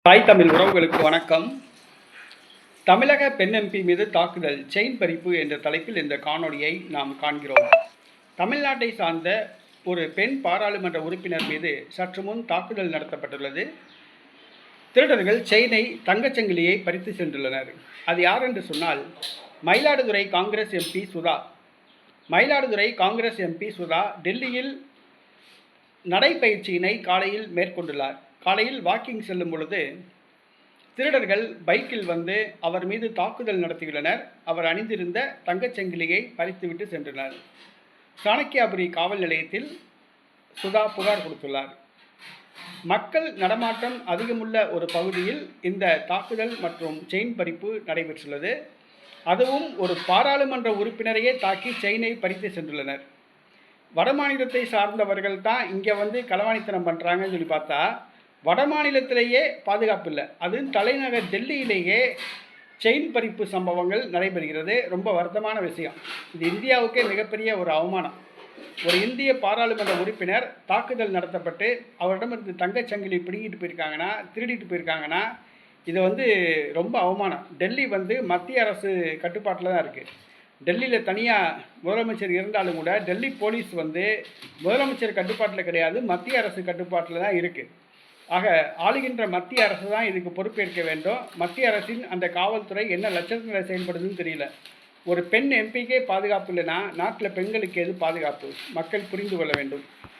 தாய் தமிழ் உறவுகளுக்கு வணக்கம். தமிழக பெண் எம்பி மீது தாக்குதல், செயின் பறிப்பு என்ற தலைப்பில் இந்த காணொளியை நாம் காண்கிறோம். தமிழ்நாட்டை சார்ந்த ஒரு பெண் பாராளுமன்ற உறுப்பினர் மீது சற்று முன் தாக்குதல் நடத்தப்பட்டுள்ளது. திருடர்கள் செயினை, தங்கச்சங்கிலியை பறித்து சென்றுள்ளனர். அது யார் என்று சொன்னால், மயிலாடுதுறை காங்கிரஸ் எம்பி சுதா. மயிலாடுதுறை காங்கிரஸ் எம்பி சுதா டெல்லியில் நடைப்பயிற்சியினை காலையில் மேற்கொண்டுள்ளார். காலையில் வாக்கிங் செல்லும் பொழுது திருடர்கள் பைக்கில் வந்து அவர் மீது தாக்குதல் நடத்தியுள்ளனர். அவர் அணிந்திருந்த தங்கச்சங்கிலியை பறித்துவிட்டு சென்றனர். சாணக்கியாபுரி காவல் நிலையத்தில் சுதா புகார் கொடுத்துள்ளார். மக்கள் நடமாட்டம் அதிகமுள்ள ஒரு பகுதியில் இந்த தாக்குதல் மற்றும் செயின் பறிப்பு நடைபெற்றுள்ளது. அதுவும் ஒரு பாராளுமன்ற உறுப்பினரையே தாக்கி செயினை பறித்து சென்றுள்ளனர். வடமாநிலத்தை சார்ந்தவர்கள் தான் இங்கே வந்து களவாணித்தனம் பண்ணுறாங்கன்னு சொல்லி பார்த்தா, வடமாநிலத்திலேயே பாதுகாப்பு இல்லை. அதுவும் தலைநகர் டெல்லியிலேயே செயின் பறிப்பு சம்பவங்கள் நடைபெறுகிறது. ரொம்ப வருத்தமான விஷயம். இது இந்தியாவுக்கே மிகப்பெரிய ஒரு அவமானம். ஒரு இந்திய பாராளுமன்ற உறுப்பினர் தாக்குதல் நடத்தப்பட்டு அவரிடமிருந்து தங்கச்சங்கிலி பிடிங்கிட்டு போயிருக்காங்கன்னா, திருடிட்டு போயிருக்காங்கன்னா, இது வந்து ரொம்ப அவமானம். டெல்லி வந்து மத்திய அரசு கட்டுப்பாட்டில் தான் இருக்குது. டெல்லியில் தனியாக முதலமைச்சர் இருந்தாலும் கூட டெல்லி போலீஸ் வந்து முதலமைச்சர் கட்டுப்பாட்டில் கிடையாது, மத்திய அரசு கட்டுப்பாட்டில் தான் இருக்குது. ஆக ஆளுகின்ற மத்திய அரசு தான் இதுக்கு பொறுப்பேற்க வேண்டும். மத்திய அரசின் அந்த காவல்துறை என்ன லட்சத்தில் செயல்படுதுன்னு தெரியல. ஒரு பெண் எம்பிக்கே பாதுகாப்பு இல்லைன்னா நாட்டில் பெண்களுக்கு எது பாதுகாப்பு? மக்கள் புரிந்து கொள்ள வேண்டும்.